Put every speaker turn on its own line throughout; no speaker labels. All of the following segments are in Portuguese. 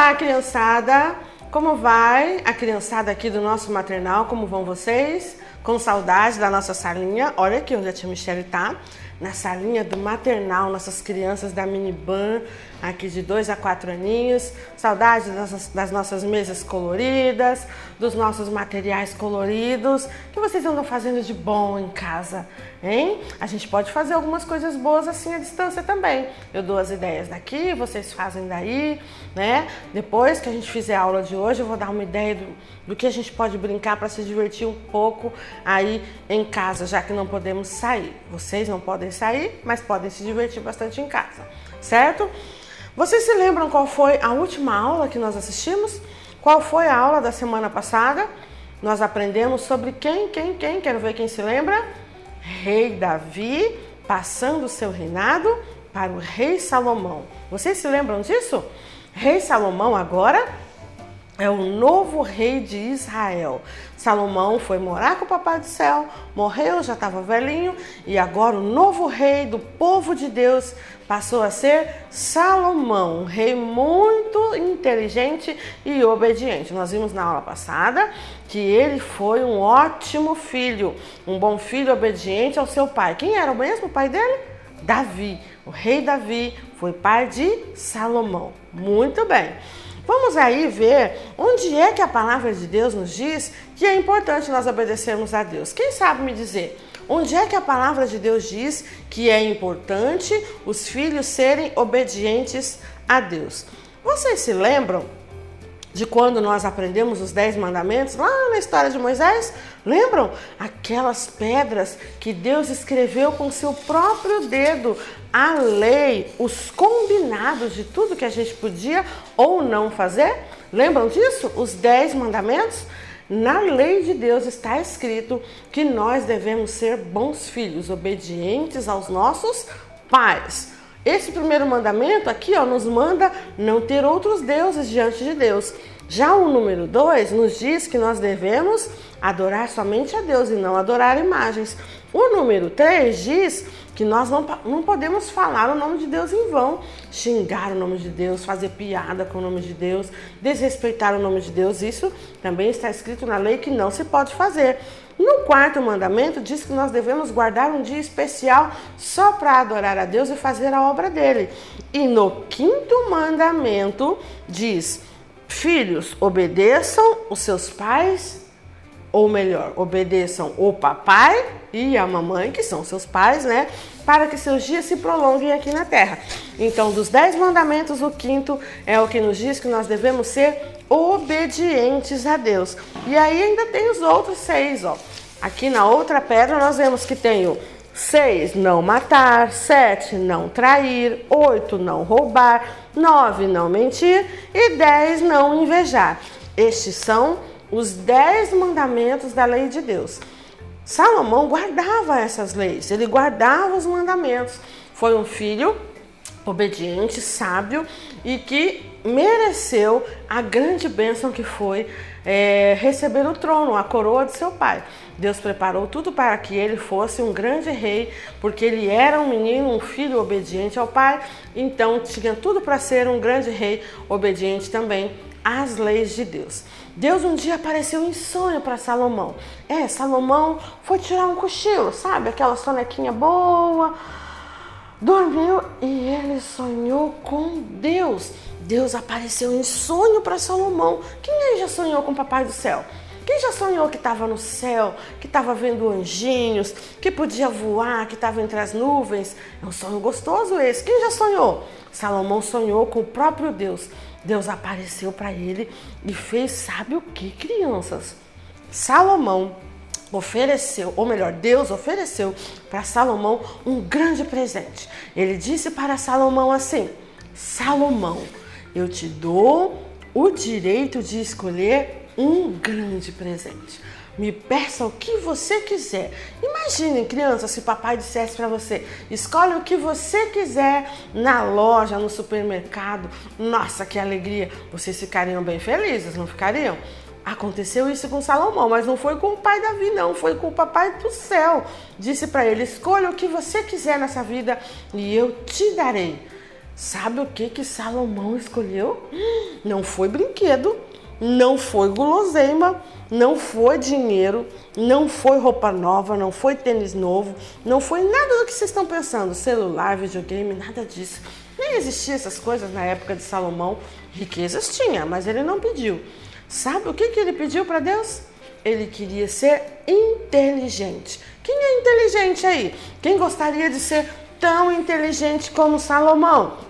Olá, criançada! Como vai a criançada aqui do nosso maternal? Como vão vocês? Com saudade da nossa salinha? Olha aqui onde a tia Michele tá, na salinha do maternal, nossas crianças da Miniban, aqui de 2 a 4 aninhos. Saudade das nossas mesas coloridas, dos nossos materiais coloridos. O que vocês andam fazendo de bom em casa, hein? A gente pode fazer algumas coisas boas assim à distância também. Eu dou as ideias daqui, vocês fazem daí, né? Depois que a gente fizer a aula de hoje, eu vou dar uma ideia do que a gente pode brincar para se divertir um pouco aí em casa, já que não podemos sair. Vocês não podem sair, mas podem se divertir bastante em casa, certo? Vocês se lembram qual foi a última aula que nós assistimos? Qual foi a aula da semana passada? Nós aprendemos sobre quem? Quero ver quem se lembra. Rei Davi passando o seu reinado para o rei Salomão. Vocês se lembram disso? Rei Salomão agora é o novo rei de Israel. Salomão foi morar com o Papai do Céu, morreu, já estava velhinho, e agora o novo rei do povo de Deus passou a ser Salomão, um rei muito inteligente e obediente. Nós vimos na aula passada que ele foi um ótimo filho, um bom filho obediente ao seu pai. Quem era o mesmo pai dele? Davi. O rei Davi foi pai de Salomão. Muito bem. Vamos aí ver onde é que a palavra de Deus nos diz que é importante nós obedecermos a Deus. Quem sabe me dizer onde é que a palavra de Deus diz que é importante os filhos serem obedientes a Deus? Vocês se lembram de quando nós aprendemos os 10 mandamentos lá na história de Moisés? Lembram? Aquelas pedras que Deus escreveu com seu próprio dedo, a lei, os combinados de tudo que a gente podia ou não fazer? Lembram disso? Os 10 mandamentos? Na lei de Deus está escrito que nós devemos ser bons filhos, obedientes aos nossos pais. Esse primeiro mandamento aqui, nos manda não ter outros deuses diante de Deus. Já o número 2 nos diz que nós devemos adorar somente a Deus e não adorar imagens. O número 3 diz que nós não podemos falar o nome de Deus em vão, xingar o nome de Deus, fazer piada com o nome de Deus, desrespeitar o nome de Deus. Isso também está escrito na lei que não se pode fazer. No 4º mandamento diz que nós devemos guardar um dia especial só para adorar a Deus e fazer a obra dele. E no 5º mandamento diz: filhos, obedeçam os seus pais, ou melhor, obedeçam o papai e a mamãe, que são seus pais, né? Para que seus dias se prolonguem aqui na terra. Então, dos 10 mandamentos, o 5º é o que nos diz que nós devemos ser obedientes a Deus. E aí ainda tem os outros 6, ó. Aqui na outra pedra nós vemos que tem o 6, não matar, 7, não trair, 8, não roubar, 9, não mentir e 10, não invejar. Estes são os 10 mandamentos da lei de Deus. Salomão guardava essas leis, ele guardava os mandamentos. Foi um filho obediente, sábio e que mereceu a grande bênção que foi receber o trono, a coroa de seu pai. Deus preparou tudo para que ele fosse um grande rei, porque ele era um menino, um filho obediente ao pai, então tinha tudo para ser um grande rei obediente também às leis de Deus. Deus um dia apareceu em sonho para Salomão. Salomão foi tirar um cochilo, sabe? Aquela sonequinha boa. Dormiu e ele sonhou com Deus. Deus apareceu em sonho para Salomão. Quem aí já sonhou com o Papai do Céu? Quem já sonhou que estava no céu, que estava vendo anjinhos, que podia voar, que estava entre as nuvens? É um sonho gostoso esse. Quem já sonhou? Salomão sonhou com o próprio Deus. Deus apareceu para ele e fez, sabe o que, crianças? Salomão ofereceu, ou melhor, Deus ofereceu para Salomão um grande presente. Ele disse para Salomão assim: Salomão, eu te dou o direito de escolher um grande presente. Me peça o que você quiser. Imaginem, criança, se papai dissesse para você: escolhe o que você quiser na loja, no supermercado. Nossa, que alegria! Vocês ficariam bem felizes, não ficariam? Aconteceu isso com Salomão, mas não foi com o pai Davi, não. Foi com o Papai do Céu. Disse para ele: escolha o que você quiser nessa vida e eu te darei. Sabe o que Salomão escolheu? Não foi brinquedo, não foi guloseima, não foi dinheiro, não foi roupa nova, não foi tênis novo, não foi nada do que vocês estão pensando, celular, videogame, nada disso. Nem existiam essas coisas na época de Salomão. Riquezas tinha, mas ele não pediu. Sabe o que ele pediu para Deus? Ele queria ser inteligente. Quem é inteligente aí? Quem gostaria de ser tão inteligente como Salomão?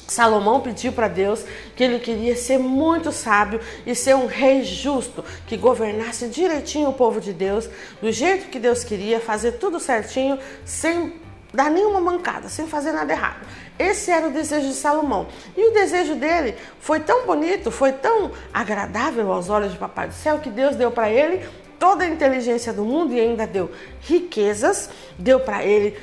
Salomão pediu para Deus que ele queria ser muito sábio e ser um rei justo, que governasse direitinho o povo de Deus, do jeito que Deus queria, fazer tudo certinho, sem dar nenhuma mancada, sem fazer nada errado. Esse era o desejo de Salomão. E o desejo dele foi tão bonito, foi tão agradável aos olhos de Papai do Céu, que Deus deu para ele toda a inteligência do mundo e ainda deu riquezas, deu para ele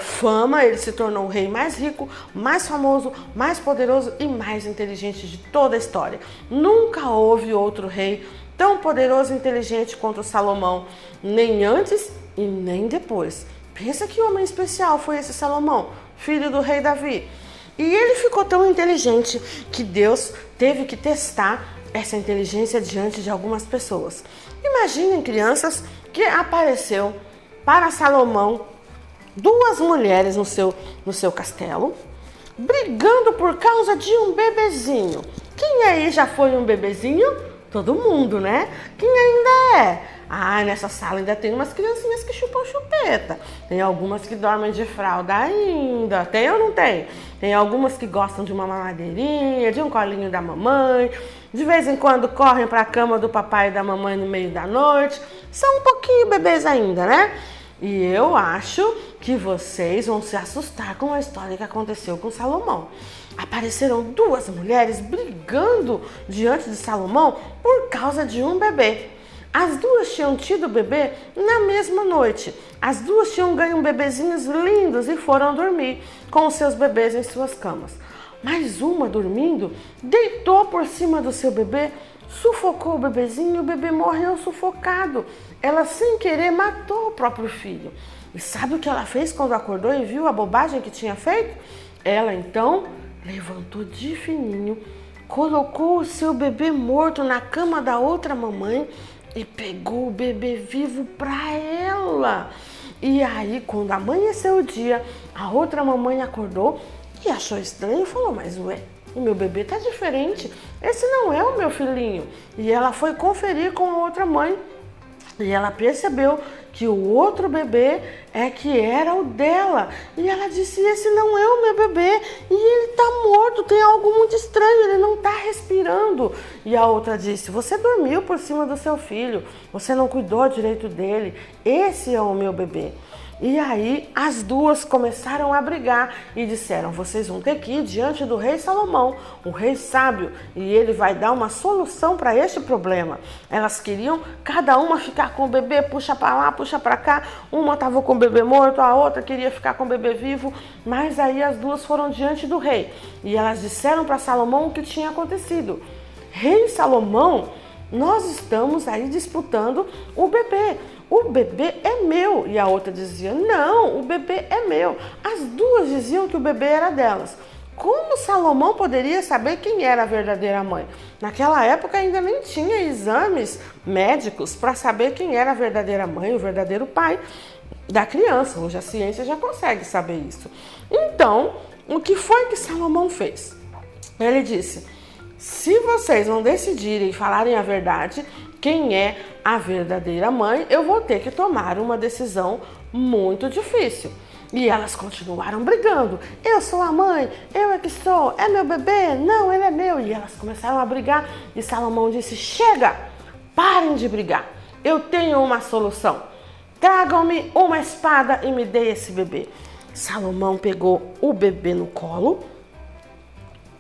fama. Ele se tornou o rei mais rico, mais famoso, mais poderoso e mais inteligente de toda a história. Nunca houve outro rei tão poderoso e inteligente quanto Salomão, nem antes e nem depois. Pensa que homem especial foi esse Salomão, filho do rei Davi. E ele ficou tão inteligente que Deus teve que testar essa inteligência diante de algumas pessoas. Imaginem, crianças, que apareceu para Salomão duas mulheres no seu castelo, brigando por causa de um bebezinho. Quem aí já foi um bebezinho? Todo mundo, né? Quem ainda é? Ah, nessa sala ainda tem umas criancinhas que chupam chupeta. Tem algumas que dormem de fralda ainda. Tem ou não tem? Tem algumas que gostam de uma mamadeirinha, de um colinho da mamãe. De vez em quando correm para a cama do papai e da mamãe no meio da noite. São um pouquinho bebês ainda, né? E eu acho que vocês vão se assustar com a história que aconteceu com Salomão. Apareceram duas mulheres brigando diante de Salomão por causa de um bebê. As duas tinham tido bebê na mesma noite. As duas tinham ganho bebezinhos lindos e foram dormir com os seus bebês em suas camas. Mas uma, dormindo, deitou por cima do seu bebê, sufocou o bebezinho e o bebê morreu sufocado. Ela, sem querer, matou o próprio filho. E sabe o que ela fez quando acordou e viu a bobagem que tinha feito? Ela, então, levantou de fininho, colocou o seu bebê morto na cama da outra mamãe e pegou o bebê vivo para ela. E aí, quando amanheceu o dia, a outra mamãe acordou e achou estranho e falou: mas ué, o meu bebê tá diferente, esse não é o meu filhinho. E ela foi conferir com a outra mãe e ela percebeu que o outro bebê é que era o dela. E ela disse: esse não é o meu bebê e ele tá morto, tem algo muito estranho, ele não tá respirando. E a outra disse: você dormiu por cima do seu filho, você não cuidou direito dele, esse é o meu bebê. E aí as duas começaram a brigar e disseram: vocês vão ter que ir diante do rei Salomão, o rei sábio, e ele vai dar uma solução para este problema. Elas queriam cada uma ficar com o bebê, puxa para lá, puxa para cá. Uma estava com o bebê morto, a outra queria ficar com o bebê vivo. Mas aí as duas foram diante do rei e elas disseram para Salomão o que tinha acontecido. Rei Salomão, nós estamos aí disputando o bebê. O bebê é meu. E a outra dizia: não, o bebê é meu. As duas diziam que o bebê era delas. Como Salomão poderia saber quem era a verdadeira mãe? Naquela época ainda nem tinha exames médicos para saber quem era a verdadeira mãe, o verdadeiro pai da criança. Hoje a ciência já consegue saber isso. Então, o que foi que Salomão fez? Ele disse: se vocês não decidirem e falarem a verdade, quem é a verdadeira mãe, eu vou ter que tomar uma decisão muito difícil. E elas continuaram brigando. Eu sou a mãe, eu é que sou, é meu bebê, não, ele é meu. E elas começaram a brigar e Salomão disse: chega, parem de brigar, eu tenho uma solução. Tragam-me uma espada e me dê esse bebê. Salomão pegou o bebê no colo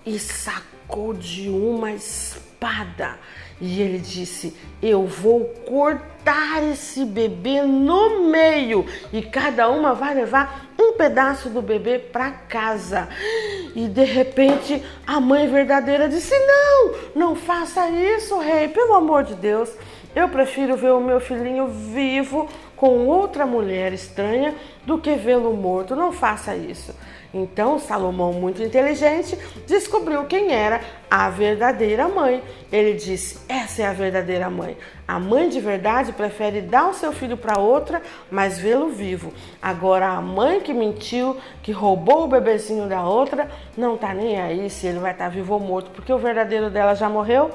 e sacou de uma espada. E ele disse: eu vou cortar esse bebê no meio e cada uma vai levar um pedaço do bebê para casa. E de repente a mãe verdadeira disse: não, não faça isso, rei, pelo amor de Deus. Eu prefiro ver o meu filhinho vivo com outra mulher estranha do que vê-lo morto. Não faça isso. Então Salomão, muito inteligente, descobriu quem era a verdadeira mãe. Ele disse: essa é a verdadeira mãe. A mãe de verdade prefere dar o seu filho para outra, mas vê-lo vivo. Agora a mãe que mentiu, que roubou o bebezinho da outra, não está nem aí se ele vai estar vivo ou morto, porque o verdadeiro dela já morreu.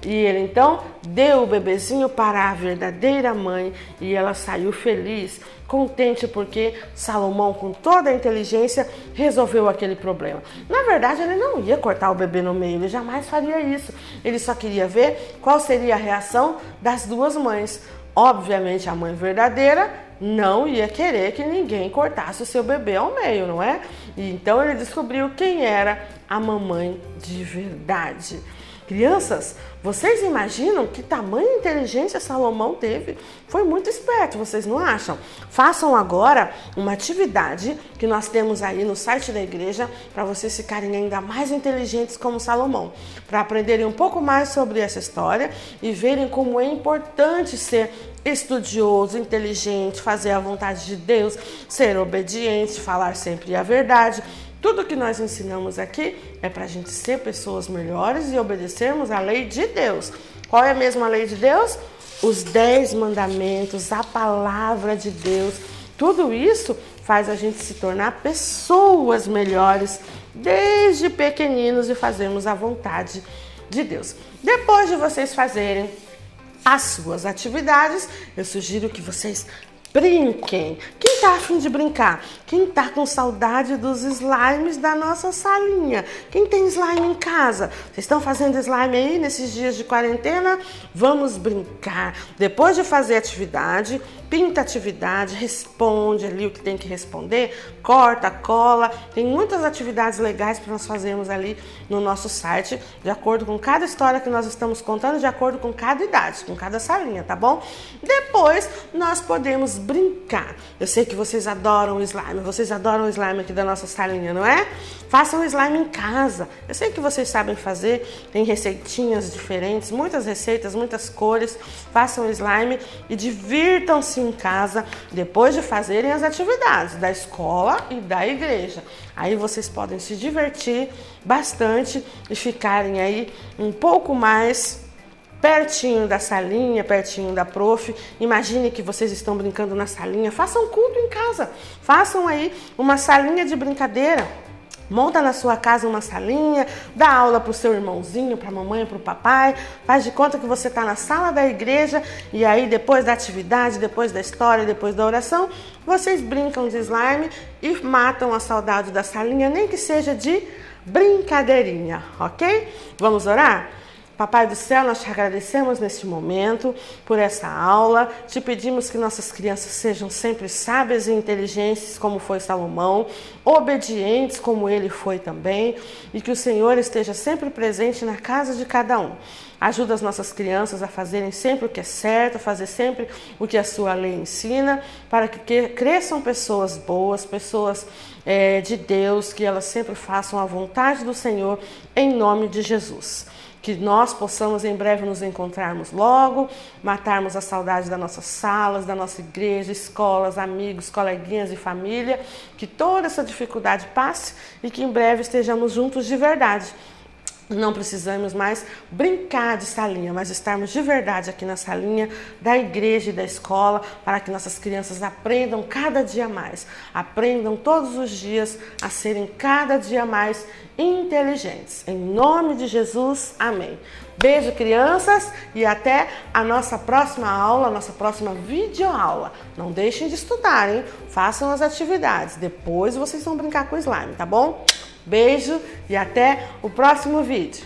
E ele então deu o bebezinho para a verdadeira mãe e ela saiu feliz, contente, porque Salomão, com toda a inteligência, resolveu aquele problema. Na verdade, ele não ia cortar o bebê no meio, ele jamais faria isso. Ele só queria ver qual seria a reação das duas mães. Obviamente, a mãe verdadeira não ia querer que ninguém cortasse o seu bebê ao meio, não é? E então ele descobriu quem era a mamãe de verdade. Crianças, vocês imaginam que tamanha inteligência Salomão teve? Foi muito esperto, vocês não acham? Façam agora uma atividade que nós temos aí no site da igreja para vocês ficarem ainda mais inteligentes como Salomão, para aprenderem um pouco mais sobre essa história e verem como é importante ser estudioso, inteligente, fazer a vontade de Deus, ser obediente, falar sempre a verdade. Tudo que nós ensinamos aqui é para a gente ser pessoas melhores e obedecermos a lei de Deus. Qual é a mesma lei de Deus? Os 10 mandamentos, a palavra de Deus. Tudo isso faz a gente se tornar pessoas melhores desde pequeninos e fazermos a vontade de Deus. Depois de vocês fazerem as suas atividades, eu sugiro que vocês brinquem. Quem tá a fim de brincar? Quem tá com saudade dos slimes da nossa salinha? Quem tem slime em casa? Vocês estão fazendo slime aí nesses dias de quarentena? Vamos brincar. Depois de fazer atividade, pinta a atividade, responde ali o que tem que responder, corta, cola. Tem muitas atividades legais para nós fazermos ali no nosso site, de acordo com cada história que nós estamos contando, de acordo com cada idade, com cada salinha, tá bom? Depois nós podemos brincar. Eu sei que vocês adoram o slime aqui da nossa salinha, não é? Façam slime em casa. Eu sei que vocês sabem fazer, tem receitinhas diferentes, muitas receitas, muitas cores. Façam slime e divirtam-se em casa depois de fazerem as atividades da escola e da igreja. Aí vocês podem se divertir bastante e ficarem aí um pouco mais pertinho da salinha, pertinho da prof. Imagine que vocês estão brincando na salinha. Façam culto em casa. Façam aí uma salinha de brincadeira. Monta na sua casa uma salinha, dá aula para o seu irmãozinho, para a mamãe, para o papai. Faz de conta que você está na sala da igreja e aí depois da atividade, depois da história, depois da oração, vocês brincam de slime e matam a saudade da salinha, nem que seja de brincadeirinha, ok? Vamos orar? Papai do céu, nós te agradecemos neste momento por essa aula. Te pedimos que nossas crianças sejam sempre sábias e inteligentes, como foi Salomão, obedientes, como ele foi também, e que o Senhor esteja sempre presente na casa de cada um. Ajuda as nossas crianças a fazerem sempre o que é certo, a fazer sempre o que a sua lei ensina, para que cresçam pessoas boas, pessoas de Deus, que elas sempre façam a vontade do Senhor, em nome de Jesus. Que nós possamos em breve nos encontrarmos logo, matarmos a saudade das nossas salas, da nossa igreja, escolas, amigos, coleguinhas e família. Que toda essa dificuldade passe e que em breve estejamos juntos de verdade. Não precisamos mais brincar de salinha, mas estarmos de verdade aqui na salinha da igreja e da escola, para que nossas crianças aprendam cada dia mais, aprendam todos os dias a serem cada dia mais inteligentes. Em nome de Jesus, amém. Beijo, crianças, e até a nossa próxima aula, a nossa próxima videoaula. Não deixem de estudar, hein? Façam as atividades, depois vocês vão brincar com o slime, tá bom? Beijo e até o próximo vídeo.